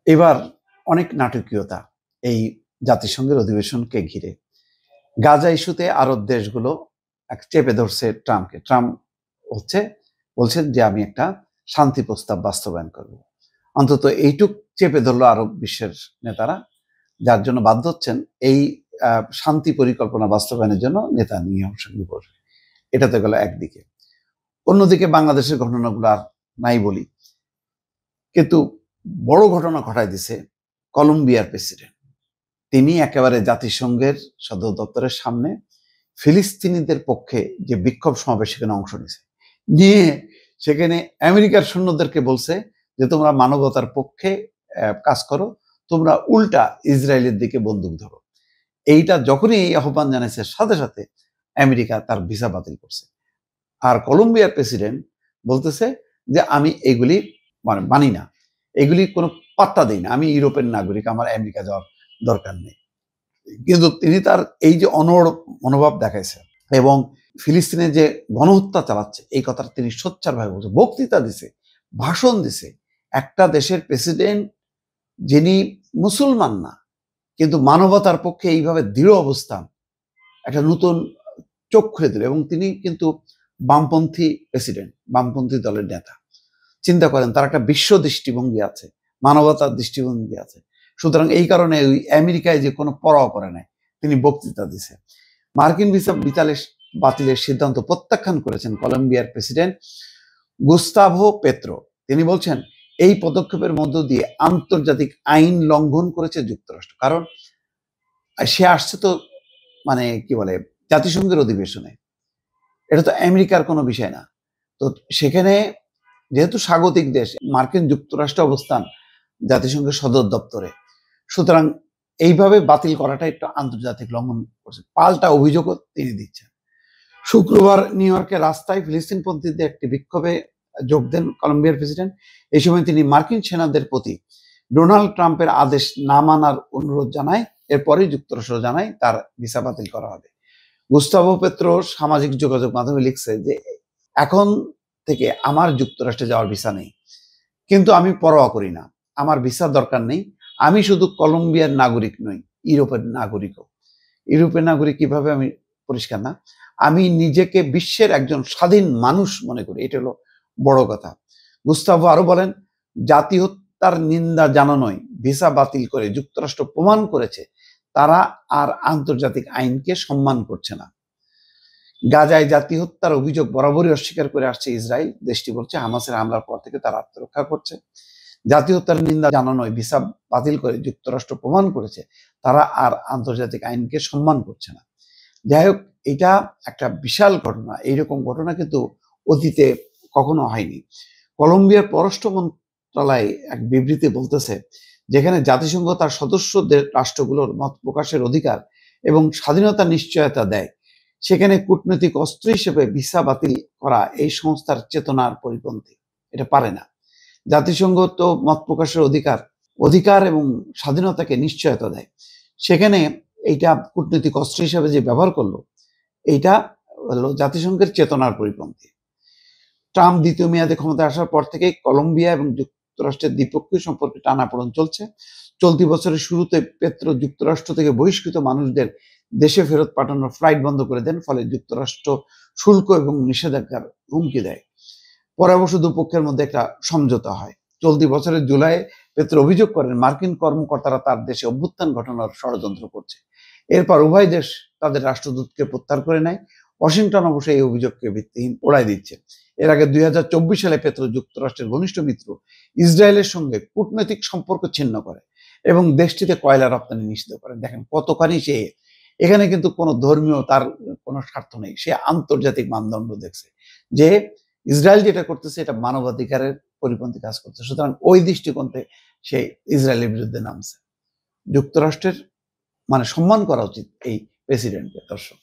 এবার অনেক নাটকীয়তা এই জাতিসংঘের অধিবেশনকে ঘিরে। গাজা ইস্যুতে আরব দেশগুলো চেপে ধরছে ট্রাম্পকে। ট্রাম্প বলছেন যে আমি একটা শান্তি প্রস্তাব বাস্তবায়ন করব। অন্তত এইটুক চেপে ধরলো আরব বিশ্বের নেতারা, যার জন্য বাধ্য হচ্ছেন এই শান্তি পরিকল্পনা বাস্তবায়নের জন্য নেতানিয়াহুর সঙ্গে বসবে। এটা তো গেল একদিকে। অন্যদিকে বাংলাদেশের ঘটনাগুলো আর নাই বলি, কিন্তু বড় ঘটনা ঘটায় দিছে কলম্বিয়ার প্রেসিডেন্ট। তিনি একেবারে জাতিসংঘের সদর দপ্তরের সামনে ফিলিস্তিনিদের পক্ষে যে বিক্ষোভ সমাবেশ সেখানে অংশ নিয়ে সেখানে আমেরিকার সৈন্যদেরকে বলছে যে তোমরা মানবতার পক্ষে কাজ করো, তোমরা উল্টা ইসরায়েলের দিকে বন্দুক ধরো। এইটা যখনই এই আহ্বান জানাইছে সাথে সাথে আমেরিকা তার ভিসা বাতিল করছে। আর কলম্বিয়ার প্রেসিডেন্ট বলতেছে যে আমি এগুলি মানি না, এগুলি কোনো পাত্তা দেই না, আমি ইউরোপের নাগরিক, আমার আমেরিকা যাওয়ার দরকার নেই। কিন্তু তিনি তার এই যে অনড় মনোভাব দেখাইছে এবং ফিলিস্তিনে যে গণহত্যা চালাচ্ছে এই কথাটা তিনি সোচ্চারভাবে বলছে, বক্তৃতা দিছে, ভাষণ দিছে। একটা দেশের প্রেসিডেন্ট যিনি মুসলমান না কিন্তু মানবতার পক্ষে এইভাবে দৃঢ় অবস্থান, একটা নতুন চোখ খুলে দিল। এবং তিনি কিন্তু বামপন্থী প্রেসিডেন্ট, বামপন্থী দলের নেতা। চিন্তা করেন, তার একটা বিশ্ব দৃষ্টিভঙ্গি আছে, মানবতার দৃষ্টিভঙ্গি আছে। সুতরাং এই কারণে ওই আমেরিকায় যে কোনো পরোয়া করে নাই, তিনি বক্তৃতা দিছে। মার্কিন ভিসা বাতিলের সিদ্ধান্ত প্রত্যাখ্যান করেছেন কলম্বিয়ার প্রেসিডেন্ট গুস্তাভো পেত্রো। তিনি বলছেন এই পদক্ষেপের মধ্য দিয়ে আন্তর্জাতিক আইন লঙ্ঘন করেছে যুক্তরাষ্ট্র। কারণ সে আসছে তো কি বলে জাতিসংঘের অধিবেশনে, এটা তো আমেরিকার কোনো বিষয় না। তো সেখানে যেহেতু স্বাগতিক দেশ, মার্কিন যুক্তরাষ্ট্র অবস্থান জাতিসংঘের সদর দপ্তরে, সুতরাং এইভাবে বাতিল করাটা একটু আন্তর্জাতিক লঙ্ঘন করছে। পাল্টা অভিযোগও তিনি দিচ্ছেন। শুক্রবার নিউ ইয়র্কের রাস্তায় ফিলিস্তিনপন্থীদের একটি বিক্ষোভে যোগ দেন কলম্বিয়ার প্রেসিডেন্ট। এই সময় তিনি মার্কিন সেনাদের প্রতি ডোনাল্ড ট্রাম্পের আদেশ না মানার অনুরোধ জানায়। এরপরেই যুক্তরাষ্ট্র জানায় তার ভিসা বাতিল করা হবে। গুস্তাভো পেত্রো সামাজিক যোগাযোগ মাধ্যমে লিখছে যে এখন থেকে আমার যুক্তরাষ্ট্রে যাওয়ার ভিসা নেই, কিন্তু আমি পরোয়া করি না, আমার ভিসার দরকার নেই। আমি শুধু কলম্বিয়ার নাগরিক নই, ইউরোপের নাগরিকও। ইউরোপের নাগরিক কিভাবে আমি পরিষ্কার না, আমি নিজেকে বিশ্বের একজন স্বাধীন মানুষ মনে করি, এটা হলো বড় কথা। গুস্তাভো আরো বলেন, জাতি হত্যার নিন্দা জানানোয় ভিসা বাতিল করে যুক্তরাষ্ট্র প্রমাণ করেছে তারা আর আন্তর্জাতিক আইনকে সম্মান করছে না। গাজায় জাতি হত্যার অভিযোগ বরাবরই অস্বীকার করে আসছে ইসরায়েল। দেশটি বলছে হামাসের হামলার পর থেকে তারা আত্মরক্ষা করছে। জাতি হত্যার নিন্দা জানানোয় ভিসা বাতিল করে যুক্তরাষ্ট্র প্রমাণ করেছে তারা আর আন্তর্জাতিক আইনকে সম্মান করছে না। যাই হোক, এটা একটা বিশাল ঘটনা। এইরকম ঘটনা কিন্তু অতীতে কখনো হয়নি। কলম্বিয়ার পররাষ্ট্র মন্ত্রণালয় এক বিবৃতি বলতেছে, যেখানে জাতিসংঘ তার সদস্যদের রাষ্ট্রগুলোর মত প্রকাশের অধিকার এবং স্বাধীনতা নিশ্চয়তা দেয়, সেখানে কূটনৈতিক অস্ত্র হিসেবে ভিসা বাতিল করা এই সংস্থার চেতনার পরিপন্থী। এটা পারে না। জাতিসংঘ তো মত প্রকাশের অধিকার এবং স্বাধীনতাকে নিশ্চয়তা দেয়, সেখানে এইটা কূটনৈতিক অস্ত্র হিসেবে যে ব্যবহার করলো, এইটা হলো জাতিসংঘের চেতনার পরিপন্থী। ট্রাম্প দ্বিতীয় মেয়াদে ক্ষমতায় আসার পর থেকে কলম্বিয়া এবং যুক্তরাষ্ট্রের দ্বিপক্ষীয় সম্পর্কে টানাপোড়েন চলছে। চলতি বছরের শুরুতে পেত্রো যুক্তরাষ্ট্র থেকে বহিষ্কৃত মানুষদের দেশে ফেরত পাঠানোর ফ্লাইট বন্ধ করে দেন, ফলে যুক্তরাষ্ট্র শুল্ক এবং নিষেধাজ্ঞার হুমকি দেয়। পরে অবশ্য দুপক্ষের মধ্যে একটা সমঝোতা হয়। চলতি বছরের জুলাইয়ে পেত্রো অভিযোগ করেন মার্কিন কর্মকর্তারা তার দেশে অভ্যুত্থান ঘটানোর ষড়যন্ত্র করছে। এরপর উভয় দেশ তাদের রাষ্ট্রদূতকে প্রত্যাহার করে নেয়। ওয়াশিংটন অবশ্য এই অভিযোগকে ভিত্তিহীন উড়াই দিচ্ছে। এর আগে 2024 সালে পেত্রো যুক্তরাষ্ট্রের ঘনিষ্ঠ মিত্র ইসরায়েলের সঙ্গে কূটনৈতিক সম্পর্ক ছিন্ন করে এবং দেশটিতে কয়লা রপ্তানি নিষিদ্ধ করে। দেখেন কতখানি সে, এখানে কিন্তু কোনো ধর্মীয় তার কোনো স্বার্থ নেই, সে আন্তর্জাতিক মানদণ্ড দেখছে যে ইসরায়েল যেটা করতেছে এটা মানবাধিকারের পরিপন্থী কাজ করছে। সুতরাং ওই দৃষ্টিকোণ থেকে সে ইসরায়েলের বিরুদ্ধে নামছে। যুক্তরাষ্ট্রের সম্মান করা উচিত এই প্রেসিডেন্টকে। দর্শক।